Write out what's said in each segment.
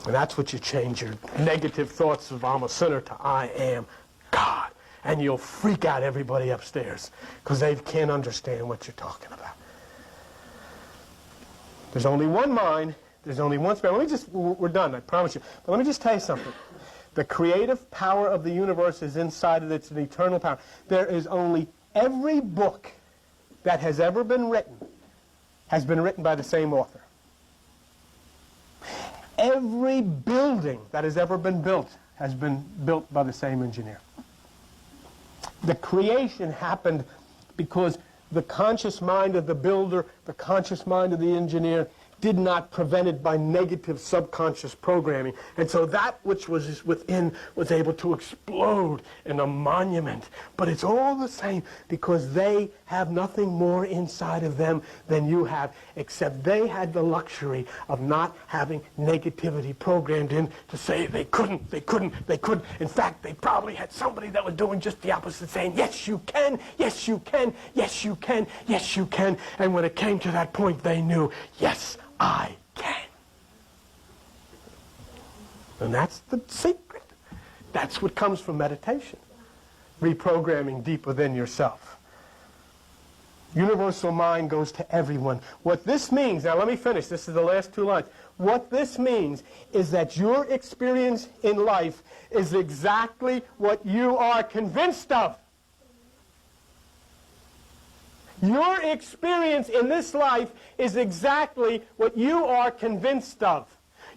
And that's what you change your negative thoughts of I'm a sinner to I am God. And you'll freak out everybody upstairs because they can't understand what you're talking about. There's only one mind. There's only one spirit. We're done, I promise you. But let me just tell you something. The creative power of the universe is inside of it. It's an eternal power. There is only every book that has ever been written has been written by the same author. Every building that has ever been built has been built by the same engineer. The creation happened because the conscious mind of the builder, the conscious mind of the engineer, did not prevent it by negative subconscious programming. And so that which was within was able to explode in a monument. But it's all the same because they have nothing more inside of them than you have, except they had the luxury of not having negativity programmed in to say they couldn't. In fact, they probably had somebody that was doing just the opposite, saying, yes, you can, yes, you can, yes, you can, yes, you can. And when it came to that point, they knew, yes, I can. And that's the secret. That's what comes from meditation. Reprogramming deep within yourself. Universal mind goes to everyone. What this means, now let me finish. This is the last two lines. What this means is that your experience in life is exactly what you are convinced of. Your experience in this life is exactly what you are convinced of.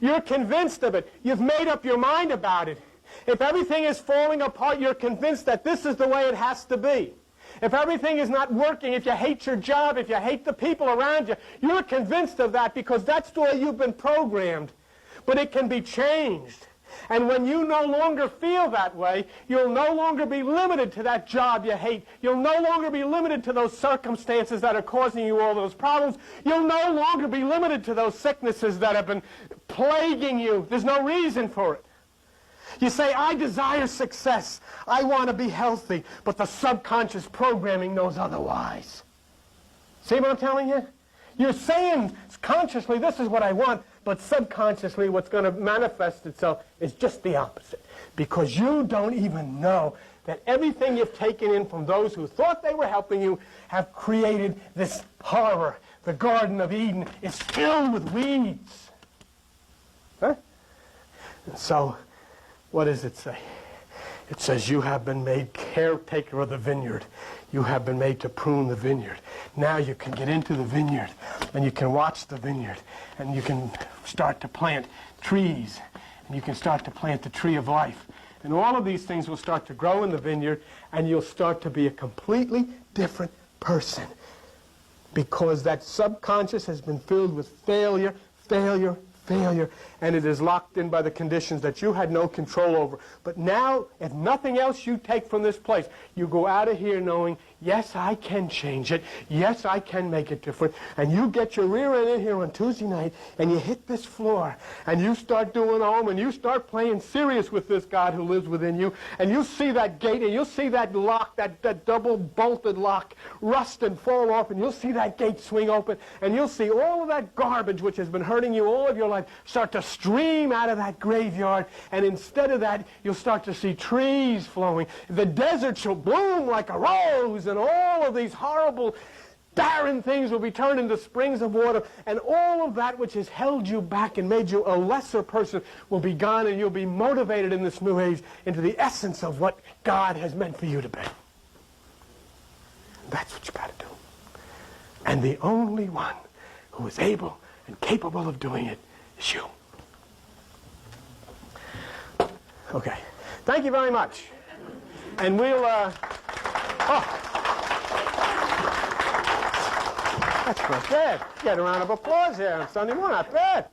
You're convinced of it. You've made up your mind about it. If everything is falling apart, you're convinced that this is the way it has to be. If everything is not working, if you hate your job, if you hate the people around you, you're convinced of that because that's the way you've been programmed. But it can be changed. And when you no longer feel that way, you'll no longer be limited to that job you hate. You'll no longer be limited to those circumstances that are causing you all those problems. You'll no longer be limited to those sicknesses that have been plaguing you. There's no reason for it. You say, I desire success. I want to be healthy. But the subconscious programming knows otherwise. See what I'm telling you? You're saying consciously, this is what I want. But subconsciously, what's going to manifest itself is just the opposite. Because you don't even know that everything you've taken in from those who thought they were helping you have created this horror. The Garden of Eden is filled with weeds. Huh? And so, what does it say? It says you have been made caretaker of the vineyard. You have been made to prune the vineyard. Now you can get into the vineyard and you can watch the vineyard and you can start to plant trees and you can start to plant the tree of life. And all of these things will start to grow in the vineyard and you'll start to be a completely different person because that subconscious has been filled with failure, and it is locked in by the conditions that you had no control over. But now, if nothing else you take from this place, you go out of here knowing, yes, I can change it. Yes, I can make it different. And you get your rear end in here on Tuesday night, and you hit this floor, and you start doing home, and you start playing serious with this God who lives within you, and you see that gate, and you'll see that lock, that double-bolted lock, rust and fall off, and you'll see that gate swing open, and you'll see all of that garbage which has been hurting you all of your life start to stream out of that graveyard, and instead of that, you'll start to see trees flowing. The desert shall bloom like a rose, and all of these horrible, barren things will be turned into springs of water, and all of that which has held you back and made you a lesser person will be gone, and you'll be motivated in this new age into the essence of what God has meant for you to be. That's what you got to do. And the only one who is able and capable of doing it is you. Okay. Thank you very much. And we'll, that's not bad. Get a round of applause here on Sunday morning. Not bad.